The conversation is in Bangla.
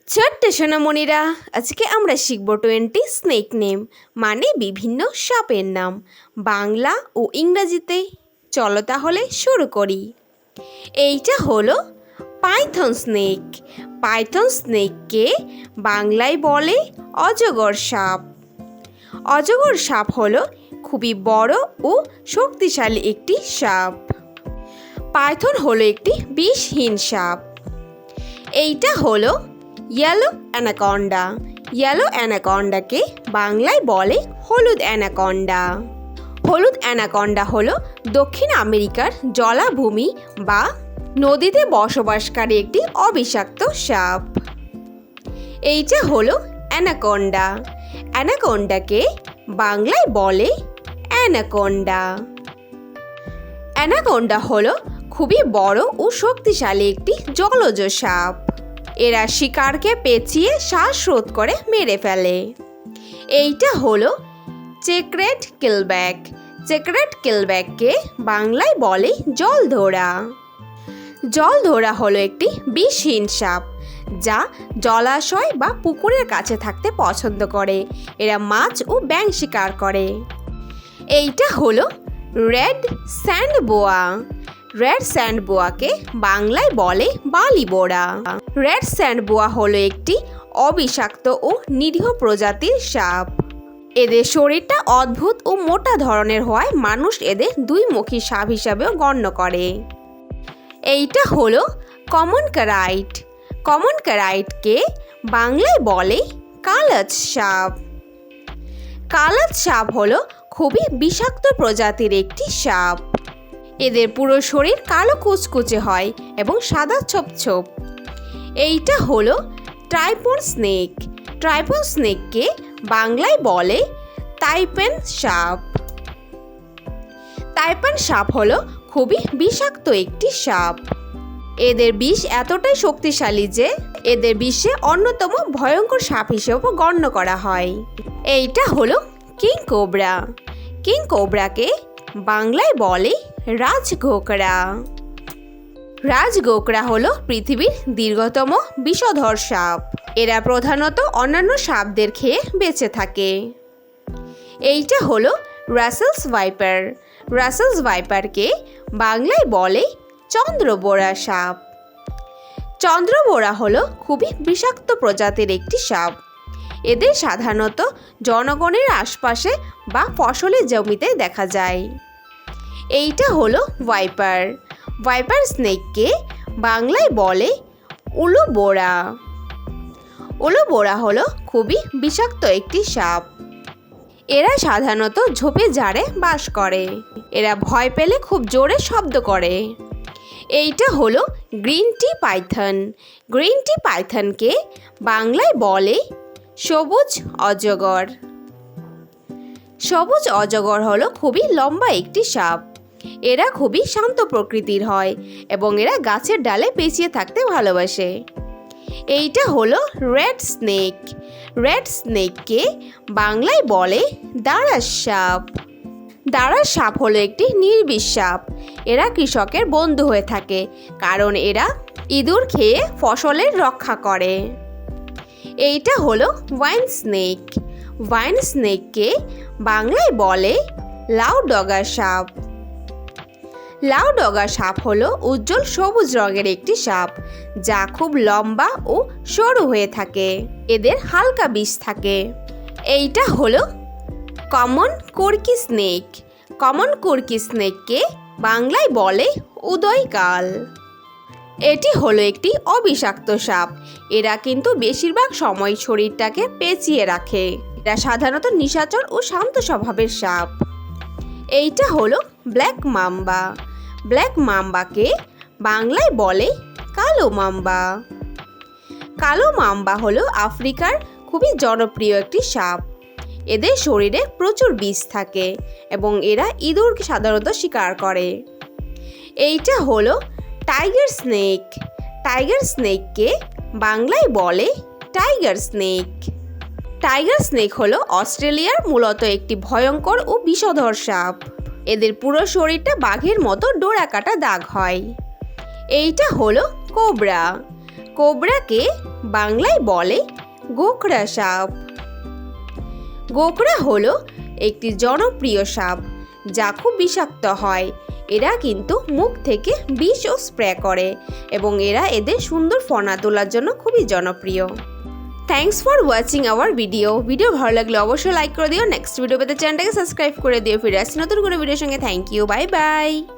ছোট্ট সোনামণিরা, আজকে আমরা শিখব 20 স্নেক নেম মানে বিভিন্ন সাপের নাম বাংলা ও ইংরেজিতে। চলো তাহলে শুরু করি। এইটা হলো পাইথন স্নেক। পাইথন স্নেককে বাংলায় বলে অজগর সাপ। অজগর সাপ হলো খুবই বড় ও শক্তিশালী একটি সাপ। পাইথন হলো একটি বিষহীন সাপ। এইটা হলো ইয়েলো অ্যানাকন্ডা। ইয়েলো অ্যানাকন্ডাকে বাংলায় বলে হলুদ অ্যানাকন্ডা। হলুদ অ্যানাকন্ডা হলো দক্ষিণ আমেরিকার জলাভূমি বা নদীতে বসবাসকারী একটি অবিষাক্ত সাপ। এইটা হলো অ্যানাকন্ডা। অ্যানাকন্ডাকে বাংলায় বলে অ্যানাকন্ডা। অ্যানাকন্ডা হলো খুবই বড় ও শক্তিশালী একটি জলজ সাপ। এরা শিকারকে পেঁচিয়ে শ্বাসরোধ করে মেরে ফেলে। এইটা হলো চেকরেট কিলব্যাক। চেকরেট কিলব্যাককে বাংলায় বলে জলধরা। জলধরা হলো একটি বিষহীন সাপ যা জলাশয় বা পুকুরের কাছে থাকতে পছন্দ করে। এরা মাছ ও ব্যাঙ শিকার করে। এইটা হলো রেড স্যান্ড বোয়া। রেড স্যান্ড বোয়াকে বাংলায় বলে বালিবোড়া। রেড স্যান্ড বোয়া হলো একটি অবিষাক্ত ও নিরীহ প্রজাতির সাপ। এদের শরীরটা অদ্ভুত ও মোটা ধরনের হওয়ায় মানুষ এদের দুইমুখী সাপ হিসাবেও গণ্য করে। এইটা হলো কমন কারাইট। কমন কারাইটকে বাংলায় বলে কালাচ সাপ। কালাচ সাপ হলো খুবই বিষাক্ত প্রজাতির একটি সাপ। এদের পুরো শরীর কালো কুচকুচে হয় এবং সাদা ছোপ ছোপ। এইটা হলো ট্রাইপন স্নেক। ট্রাইপন স্নেককে বাংলায় বলে তাইপেন সাপ। তাইপেন সাপ হলো খুবই বিষাক্ত একটি সাপ। এদের বিষ এতটাই শক্তিশালী যে এদের বিষে অন্যতম ভয়ঙ্কর সাপ হিসেবে গণ্য করা হয়। এইটা হলো কিং কোবরা। কিং কোবরাকে বাংলায় বলে রাজগোকরা। রাজগোকরা হলো পৃথিবীর দীর্ঘতম বিষধর সাপ। এরা প্রধানত অন্যান্য সাপদের খেয়ে বেঁচে থাকে। এইটা হলো রাসেলস ভাইপার। রাসেলস ভাইপারকে বাংলায় বলে চন্দ্রবোরা সাপ। চন্দ্রবোরা হলো খুবই বিষাক্ত প্রজাতির একটি সাপ। এদের সাধারণত জনগণের আশপাশে বা ফসলের জমিতে দেখা যায়। এইটা হলো ভাইপার। ভাইপার স্নেককে বাংলায় বলে উলুবোরা। উলুবোরা হলো খুবই বিষাক্ত একটি সাপ। এরা সাধারণত ঝোপে ঝাড়ে বাস করে। এরা ভয় পেলে খুব জোরে শব্দ করে। এইটা হলো green tree python. Green tree পাইথনকে বাংলায় বলে সবুজ অজগর। সবুজ অজগর হলো খুবই লম্বা একটি সাপ। এরা খুবই শান্ত প্রকৃতির হয় এবং এরা গাছের ডালে পেঁচিয়ে থাকতে ভালোবাসে। এইটা হলো রেড স্নেক। রেড স্নেককে বাংলায় বলে দাঁড়াস সাপ। দাঁড়াস সাপ হলো একটি নির্বিষ সাপ। এরা কৃষকের বন্ধু হয়ে থাকে কারণ এরা ইঁদুর খেয়ে ফসলের রক্ষা করে। এইটা হলো ওয়াইন স্নেক। ওয়াইন স্নেককে বাংলায় বলে লাউডগা সাপ। লাউডগা সাপ হলো উজ্জ্বল সবুজ রঙের একটি সাপ যা খুব লম্বা ও সরু হয়ে থাকে। এদের হালকা বিষ থাকে। এইটা হলো কমন কর্কি স্নেক। কমন কর্কি স্নেককে বাংলায় বলে উদয়কাল। এটি হলো একটি অবিষাক্ত সাপ। এরা কিন্তু বেশিরভাগ সময় শরীরটাকে পেঁচিয়ে রাখে। এরা সাধারণত নিশাচর ও শান্ত স্বভাবের সাপ। এইটা হলো ব্ল্যাক মাম্বা। ব্ল্যাক মাম্বাকে বাংলায় বলে কালো মাম্বা। কালো মাম্বা হলো আফ্রিকার খুবই জনপ্রিয় একটি সাপ। এদের শরীরে প্রচুর বিষ থাকে এবং এরা ইঁদুরকে সাধারণত শিকার করে। এইটা হলো টাইগার স্নেক। টাইগার স্নেককে বাংলায় বলে টাইগার স্নেক। টাইগার স্নেক হলো অস্ট্রেলিয়ার মূলত একটি ভয়ঙ্কর ও বিষধর সাপ। এদের পুরো শরীরটা বাঘের মতো ডোরা কাটা দাগ হয়। এইটা হলো কোবরা। কোবরাকে বাংলায় বলে গোখরা সাপ। গোখরা হলো একটি জনপ্রিয় সাপ যা খুব বিষাক্ত হয়। এরা কিন্তু মুখ থেকে বিষও স্প্রে করে এবং এরা এদের সুন্দর ফনা তোলার জন্য খুবই জনপ্রিয়। Thanks for watching hour video ভালো লাগলে অবশ্যই লাইক করে দিও। নেক্সট ভিডিও পেতে চ্যানেলটাকে সাবস্ক্রাইব করে দিও। ফিরে আসছি নতুন কোনো ভিডিওর সঙ্গে। Thank you, bye by.